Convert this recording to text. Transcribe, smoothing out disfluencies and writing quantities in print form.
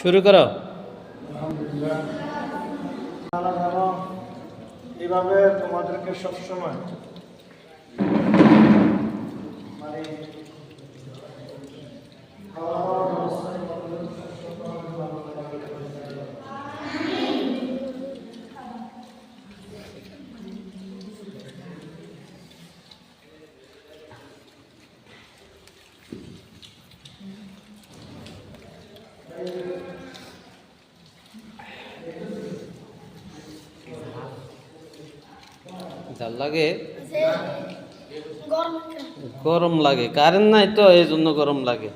শুরু করো। আলহামদুলিল্লাহ, তারা জানো এইভাবে তোমাদেরকে সবসময় মানে খাওয়া দাওয়ার ব্যবস্থা তোমাদের সবসময় ভালো করে রাখবে। ঝাল লাগে, গরম লাগে, কারেন্ট নাই তো এই জন্য গরম লাগে।